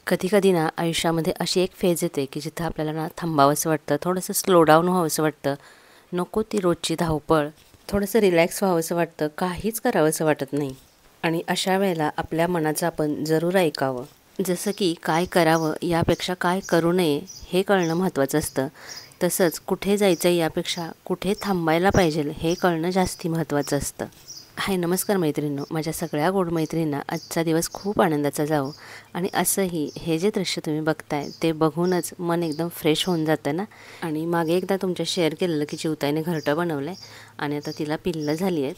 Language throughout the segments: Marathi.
कधी-कधी ना आयुष्यामध्ये अशी एक फेज येते की जिथं आपल्याला ना थांबावंसं वाटतं, थोडंसं स्लो डाऊन व्हावंसं वाटतं. नको ती रोजची धावपळ, थोडंसं रिलॅक्स व्हावंसं वाटतं, काहीच करावंसं वाटत नाही. आणि अशा वेळेला आपल्या मनाचं आपण जरूर ऐकावं. जसं की काय करावं यापेक्षा काय करू नये हे कळणं महत्त्वाचं असतं. तसंच कुठे जायचं यापेक्षा कुठे थांबायला पाहिजे हे कळणं जास्ती महत्त्वाचं असतं. हाय नमस्कार मैत्रिणींनो, माझ्या सगळ्या गोड मैत्रिणींना आजचा दिवस खूप आनंदाचा जावो. आणि असंही हे जे दृश्य तुम्ही बघताय ते बघूनच मन एकदम फ्रेश होऊन जातं ना. आणि मागे एकदा तुमच्या शेअर केलेलं की चिवताईने घरटं बनवलं आहे आणि आता तिला पिल्लं झाली आहेत.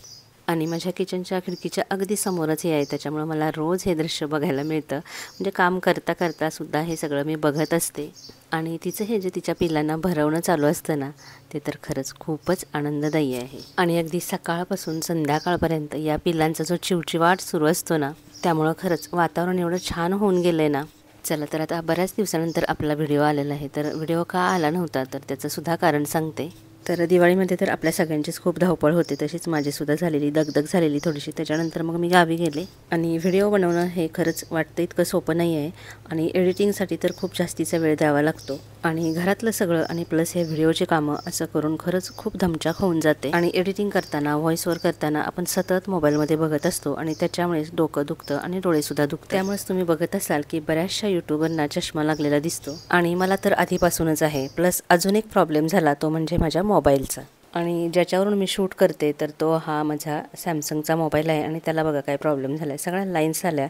आणि माझ्या किचनच्या खिडकीच्या अगदी समोरच हे आहे, त्याच्यामुळं मला रोज हे दृश्य बघायला मिळतं. म्हणजे काम करता करतासुद्धा हे सगळं मी बघत असते. आणि तिचं हे जे तिच्या पिल्लांना भरवणं चालू असतं ना, ते तर खरंच खूपच आनंददायी आहे. आणि अगदी सकाळपासून संध्याकाळपर्यंत या पिल्लांचा जो चिवचिवाट सुरू असतो ना, त्यामुळं खरंच वातावरण एवढं छान होऊन गेलं आहे ना. चला तर आता बऱ्याच दिवसानंतर आपला व्हिडिओ आलेला आहे. तर व्हिडिओ का आला नव्हता तर त्याचंसुद्धा कारण सांगते. तर दिवाळीमध्ये तर आपल्या सगळ्यांचीच खूप धावपळ होते, तशीच माझीसुद्धा झालेली, दगदग झालेली थोडीशी. त्याच्यानंतर मग मी गावी गेले. आणि व्हिडिओ बनवणं हे खरंच वाटतं इतकं सोपं नाही आहे. आणि एडिटिंगसाठी तर खूप जास्तीचा वेळ द्यावा लागतो. आणि घरातलं सगळं आणि प्लस हे व्हिडिओचे कामं असं करून खरंच खूप धमचाक होऊन जाते. आणि एडिटिंग करताना, व्हॉइस ओव्हर करताना आपण सतत मोबाईलमध्ये बघत असतो आणि त्याच्यामुळेच डोकं दुखतं आणि डोळेसुद्धा दुखतात. त्यामुळेच तुम्ही बघत असाल की बऱ्याचशा यूट्यूबरना चष्मा लागलेला दिसतो. आणि मला तर आधीपासूनच आहे. प्लस अजून एक प्रॉब्लेम झाला, तो म्हणजे माझ्या मोबाईलचा. आणि ज्याच्यावरून मी शूट करते तर तो हा माझा सॅमसंगचा मोबाईल आहे. आणि त्याला बघा काय प्रॉब्लेम झाला आहे. सगळ्या लाईन्स आल्या,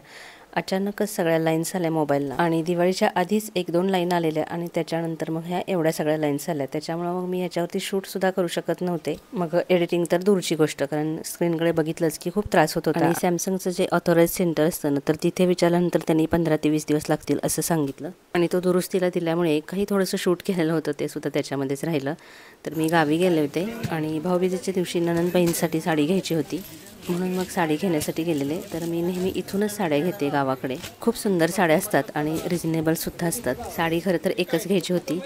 अचानकच सगळ्या लाईन्स आल्या मोबाईलला. आणि दिवाळीच्या आधीच 1-2 लाईन आलेल्या आणि त्याच्यानंतर मग ह्या एवढ्या सगळ्या लाईन्स आल्या. त्याच्यामुळं मग मी याच्यावरती शूटसुद्धा करू शकत नव्हते. मग एडिटिंग तर दूरची गोष्ट, कारण स्क्रीनकडे बघितलंच की खूप त्रास होत होता. आणि सॅमसंगचं जे ऑथोराईज सेंटर असतं ना, तर तिथे विचारल्यानंतर त्यांनी 15 ते 20 दिवस लागतील असं सांगितलं. आणि तो दुरुस्तीला दिल्यामुळे काही थोडंसं शूट केलेलं होतं ते सुद्धा त्याच्यामध्येच राहिलं. तर मी गावी गेले होते आणि भाऊबीजेच्या दिवशी नणंदबाईंसाठी साडी घ्यायची होती, म्हणून मग साडी घेण्यासाठी गेलेले. तर मी नेहमी इथूनच साड्या घेते गावाकडे. खूप सुंदर साड्या असतात आणि रिजनेबलसुद्धा असतात. साडी खरं तर एकच घ्यायची होती,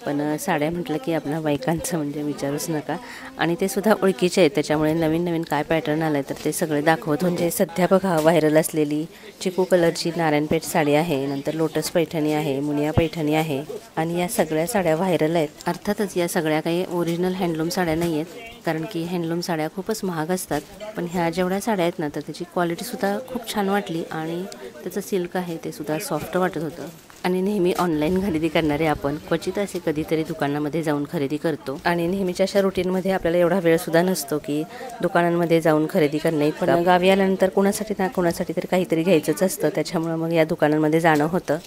पण साड्या म्हटलं की आपल्या बायकांचं म्हणजे विचारूच नका. आणि ते सुद्धा ओळखीचे आहेत, त्याच्यामुळे नवीन नवीन काय पॅटर्न आलं आहे तर ते सगळे दाखवत. म्हणजे सध्या बघा व्हायरल असलेली चिकू कलरची नारायणपेठ साडी आहे, नंतर लोटस पैठणी आहे, मुनिया पैठणी आहे. आणि या सगळ्या साड्या व्हायरल आहेत. अर्थातच या सगळ्या काही ओरिजिनल हँडलूम साड्या नाही आहेत, कारण की हँडलूम साड्या खूपच महाग असतात. पण ह्या जेवढ्या साड्या आहेत ना, तर त्याची क्वालिटीसुद्धा खूप छान वाटली आणि त्याचं सिल्क आहे ते सुद्धा सॉफ्ट वाटत होतं. आणि नेहमी ऑनलाईन खरेदी करणारे आपण क्वचित असे कधीतरी दुकानामध्ये जाऊन खरेदी करतो. आणि नेहमीच्या अशा रुटीनमध्ये आपल्याला एवढा वेळसुद्धा नसतो की दुकानांमध्ये जाऊन खरेदी करणे. पण गावी आल्यानंतर कुणासाठी ना कुणासाठी तरी काहीतरी घ्यायचंच असतं, त्याच्यामुळं मग या दुकानांमध्ये जाणं होतं.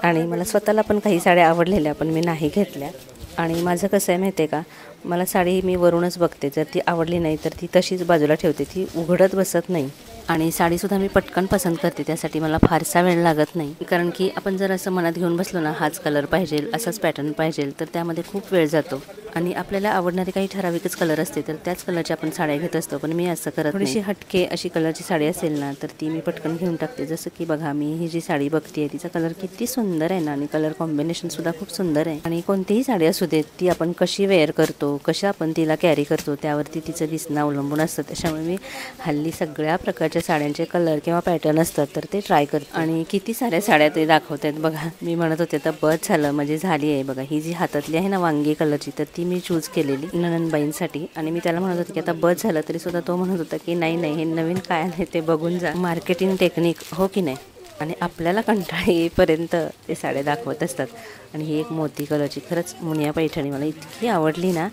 आणि मला स्वतःला पण काही साड्या आवडलेल्या, पण मी नाही घेतल्या. आणि माझं कसं आहे माहिती आहे का, मला साडी मी वरूनच बघते, जर ती आवडली नाही तर ती तशीच बाजूला ठेवते, ती उघडत बसत नाही. आणि साडीसुद्धा मी पटकन पसंत करते, त्यासाठी मला फारसा वेळ लागत नाही. कारण की आपण जर असं मनात घेऊन बसलो ना, हाच कलर पाहिजे, असाच पॅटर्न पाहिजे, तर त्यामध्ये खूप वेळ जातो. आणि आपल्याला आवडणारे काही ठराविकच कलर असते, तर त्याच कलरची आपण साड्या घेत असतो. पण मी असं करत नाही. थोडीशी हटके अशी कलरची साडी असेल ना, तर ती मी पटकन घेऊन टाकते. जसं की बघा, मी ही जी साडी बघते तिचा कलर किती सुंदर आहे ना, आणि कलर कॉम्बिनेशनसुद्धा खूप सुंदर आहे. आणि कोणतीही साडी असू देत, ती आपण कशी वेअर करतो, कशा आपण तिला कॅरी करतो, त्यावरती तिचं दिसणं अवलंबून असतं. त्याच्यामुळे मी हल्ली सगळ्या प्रकारच्या साड्यांचे कलर किंवा पॅटर्न असतात तर ते ट्राय करते. आणि किती साऱ्या साड्या ते दाखवत आहेत बघा. मी म्हणत होते आता बस झालं, म्हणजे झाली आहे बघा. ही जी हातातली आहे ना वांगी कलरची, तर ती मी चूज केलेली नणंदबाईंसाठी. आणि मी त्याला म्हणत होते की आता बस झालं, तरीसुद्धा तो म्हणत होता की नाही नाही, हे नवीन काय आहे ते बघून जा. मार्केटिंग टेक्निक हो की नाही. आणि आपल्याला कंटाळा येईपर्यंत ते साड्या दाखवत असतात. आणि ही एक मोती कलरची खरंच मुनिया पैठणी मला इतकी आवडली ना.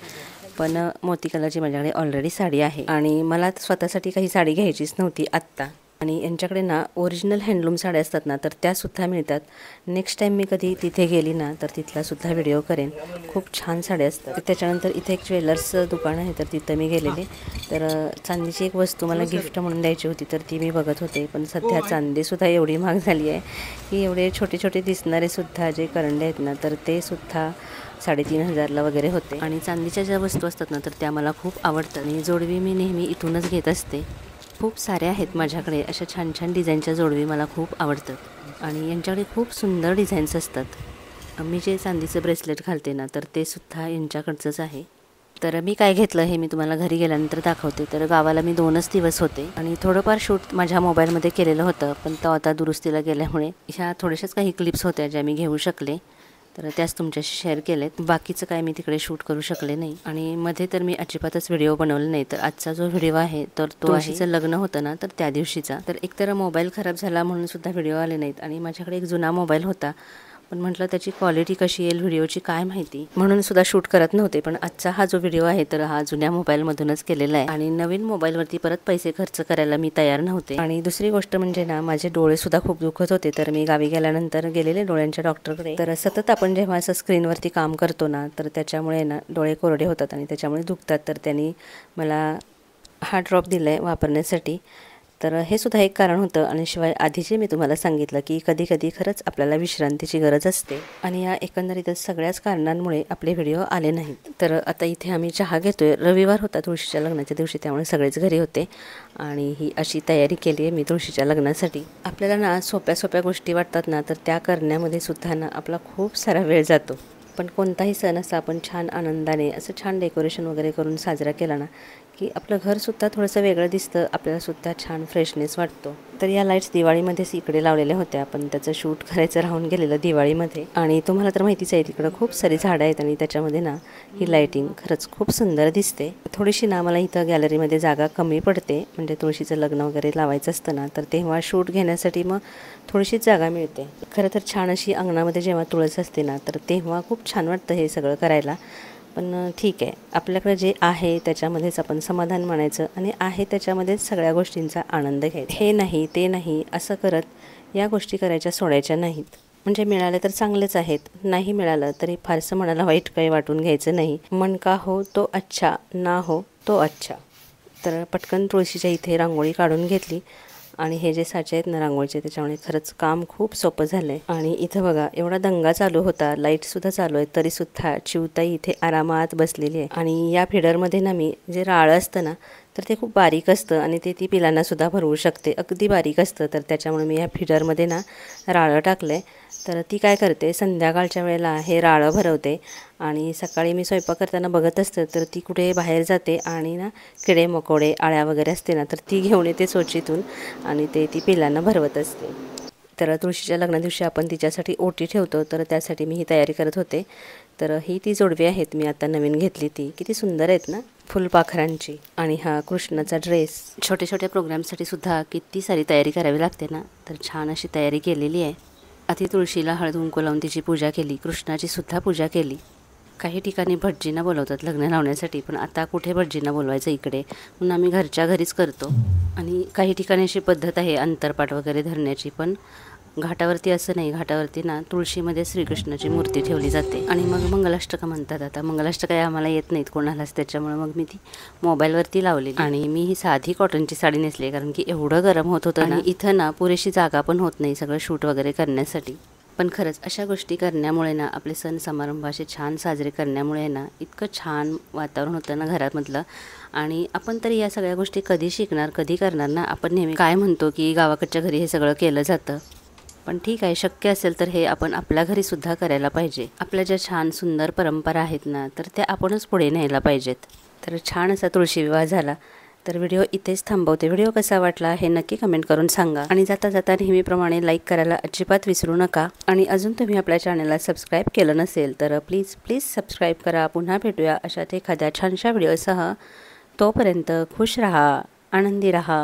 पण मोती कलरची माझ्याकडे ऑलरेडी साडी आहे आणि मला स्वतःसाठी काही साडी घ्यायचीच नव्हती आत्ता. आणि यांच्याकडे ना ओरिजिनल हँडलूम साड्या असतात ना, तर त्यासुद्धा मिळतात. नेक्स्ट टाईम मी कधी तिथे गेली ना, तर तिथलासुद्धा व्हिडिओ करेन. खूप छान साड्या असतात. त्याच्यानंतर इथे एक ज्वेलर्सचं दुकान आहे, तर तिथं मी गेलेले. तर चांदीची एक वस्तू मला गिफ्ट म्हणून द्यायची होती, तर ती मी बघत होते. पण सध्या चांदीसुद्धा एवढी महाग झाली आहे की एवढे छोटे छोटे दिसणारे सुद्धा जे करंडे आहेत ना, तर ते सुद्धा 3,500ला वगैरे होते. आणि चांदीच्या ज्या वस्तू असतात ना, तर त्या मला खूप आवडतात. आणि जोडवी मी नेहमी इथूनच घेत असते. खूप साऱ्या आहेत माझ्याकडे अशा छान छान डिझाईनच्या जोडवी, मला खूप आवडतात. आणि यांच्याकडे खूप सुंदर डिझाईन्स असतात. मी जे चांदीचं ब्रेसलेट घालते ना, तर ते सुद्धा यांच्याकडचंच आहे. तर मी काय घेतलं हे मी तुम्हाला घरी गेल्यानंतर दाखवते. तर गावाला मी 2च दिवस होते आणि थोडंफार शूट माझ्या मोबाईलमध्ये केलेलं होतं, पण तो आता दुरुस्तीला गेल्यामुळे ह्या थोड्याशाच काही क्लिप्स होत्या ज्या मी घेऊ शकले, तर त्याच तुमच्याशी शेअर केलेत. बाकीचं काय मी तिकडे शूट करू शकले नाही. आणि मध्ये तर मी अजिबातच व्हिडिओ बनवले नाही. तर आजचा जो व्हिडिओ आहे तर तो आहे लग्न होतं ना, तर त्या दिवशीचा. तर एकतर मोबाईल खराब झाला म्हणून सुद्धा व्हिडिओ आले नाहीत आणि माझ्याकडे एक जुना मोबाईल होता, पण म्हटलं त्याची क्वालिटी कशी येईल व्हिडिओची काय माहिती, म्हणून सुद्धा शूट करत नव्हते. पण आजचा हा जो व्हिडिओ आहे तर हा जुन्या मोबाईलमधूनच केलेला आहे आणि नवीन मोबाईलवरती परत पैसे खर्च करायला मी तयार नव्हते. आणि दुसरी गोष्ट म्हणजे ना, माझे डोळे सुद्धा खूप दुखत होते. तर मी गावी गेल्यानंतर गेलेले डोळ्यांच्या डॉक्टरकडे. तर सतत आपण जेव्हा असं स्क्रीनवरती काम करतो ना, तर त्याच्यामुळे ना डोळे कोरडे होतात आणि त्याच्यामुळे दुखतात. तर त्यांनी मला हा ड्रॉप दिला आहे वापरण्यासाठी. तर हे सुद्धा एक कारण होतं. आणि शिवाय आधीचे मी तुम्हाला सांगितलं की कधी कधी खरंच आपल्याला विश्रांतीची गरज असते आणि या एकंदरीतच सगळ्याच कारणांमुळे आपले व्हिडिओ आले नाहीत. तर आता इथे आम्ही चहा घेतोय. रविवार होता तुळशीच्या लग्नाच्या दिवशी, त्यामुळे सगळेच घरी होते आणि ही अशी तयारी केली आहे मी तुळशीच्या लग्नासाठी. आपल्याला ना सोप्या सोप्या गोष्टी वाटतात ना, तर त्या करण्यामध्ये सुद्धा ना आपला खूप सारा वेळ जातो. पण कोणताही सण असा आपण छान आनंदाने असं छान डेकोरेशन वगैरे करून साजरा केला ना, की आपलं घरसुद्धा थोडंसं वेगळं दिसतं, आपल्यालासुद्धा छान फ्रेशनेस वाटतो. तर या लाईट्स दिवाळीमध्येच इकडे लावलेल्या होत्या, पण त्याचं शूट करायचं राहून गेलेलं दिवाळीमध्ये. आणि तुम्हाला तर माहितीच आहे तिकडं खूप सारी झाडं आहेत आणि त्याच्यामध्ये ना ही लाईटिंग खरंच खूप सुंदर दिसते. थोडीशी ना मला इथं गॅलरीमध्ये जागा कमी पडते, म्हणजे तुळशीचं लग्न वगैरे लावायचं असतं ना, तर तेव्हा शूट घेण्यासाठी मग थोडीशीच जागा मिळते. खरं तर छान अशी अंगणामध्ये जेव्हा तुळस असते ना, तर तेव्हा खूप छान वाटतं हे सगळं करायला. पण ठीक आहे, आपल्याकडे जे आहे त्याच्यामध्येच आपण समाधान मानायचं आणि आहे त्याच्यामध्येच सगळ्या गोष्टींचा आनंद घ्यायचा. हे नाही ते नाही असं करत या गोष्टी करायच्या सोडायच्या नाहीत. म्हणजे मिळाले तर चांगलेच आहेत, नाही मिळालं तरी फारसं मनाला वाईट काही वाटून घ्यायचं नाही. मन का हो तो अच्छा, ना हो तो अच्छा. तर पटकन तुळशीच्या इथे रांगोळी काढून घेतली आणि हे जे साचे आहेत ना रांगोळीचे, त्याच्यामुळे खरंच काम खूप सोपं झालं आहे. आणि इथं बघा एवढा दंगा चालू होता, लाईटसुद्धा चालू आहे, तरीसुद्धा चिवताई इथे आरामात बसलेली आहे. आणि या फिडरमध्ये ना मी जे राळं असतं ना, तर ते खूप बारीक असतं आणि ते ती पिलांनासुद्धा भरवू शकते, अगदी बारीक असतं. तर त्याच्यामुळे मी या फिडरमध्ये ना राळं टाकलं आहे. तर ती काय करते, संध्याकाळच्या वेळेला हे राळं भरवते आणि सकाळी मी स्वयंपाक करताना बघत असते तर ती कुठे बाहेर जाते आणि ना किडे मकोडे आळ्या वगैरे असते ना, तर ती घेऊन येते चोचीतून आणि ती पिलांना भरवत असते. तर तुळशीच्या लग्नादिवशी आपण तिच्यासाठी ओटी ठेवतो, तर त्यासाठी मी ही तयारी करत होते. तर ही ती जोडवी आहेत मी आता नवीन घेतली, ती किती सुंदर आहेत ना फुलपाखरांची. आणि हा कृष्णाचा ड्रेस. छोटे छोटे प्रोग्रामसाठी सुद्धा किती सारी तयारी करावी लागते ना, तर छान अशी तयारी केलेली आहे. आधी तुळशीला हळद कुंकू लावून तिची पूजा केली, कृष्णाची सुद्धा पूजा केली. काही ठिकाणी भटजींना बोलवतात लग्न लावण्यासाठी, पण आता कुठे भटजींना बोलवायचं इकडे, म्हणून आम्ही घरच्या घरीच करतो. आणि काही ठिकाणी अशी पद्धत आहे अंतरपाट वगैरे धरण्याची, पण घाटावरती असं नाही. घाटावरती ना तुळशीमध्ये श्रीकृष्णाची मूर्ती ठेवली जाते आणि मग मंगलाष्टका म्हणतात. आता मंगलाष्टका काही आम्हाला येत नाहीत कोणालाच, त्याच्यामुळे मग मी ती मोबाईलवरती लावलेली. आणि मी ही साधी कॉटनची साडी नेसली, कारण की एवढं गरम होत होतं आणि इथं ना पुरेशी जागा पण होत नाही सगळं शूट वगैरे करण्यासाठी. पण खरंच अशा गोष्टी करण्यामुळे ना, आपले सण समारंभ असे छान साजरे करण्यामुळे ना, इतकं छान वातावरण होतं ना घरामधलं. आणि आपण तरी या सगळ्या गोष्टी कधी शिकणार, कधी करणार ना. आपण नेहमी काय म्हणतो की गावाकडच्या घरी हे सगळं केलं जातं, पण ठीक आहे, शक्य असेल तर हे आपण आपल्या घरीसुद्धा करायला पाहिजे. आपल्या ज्या छान सुंदर परंपरा आहेत ना, तर त्या आपणच पुढे न्यायला पाहिजेत. तर छान असा तुळशी विवाह झाला. तर व्हिडिओ इथेच थांबवते. व्हिडिओ कसा वाटला हे नक्की कमेंट करून सांगा आणि जाता जाता नेहमीप्रमाणे लाईक करायला अजिबात विसरू नका. आणि अजून तुम्ही आपल्या चॅनलला सबस्क्राईब केलं नसेल तर प्लीज सबस्क्राईब करा. पुन्हा भेटूया अशाच एखाद्या छानशा व्हिडिओसह. तोपर्यंत खुश रहा, आनंदी रहा.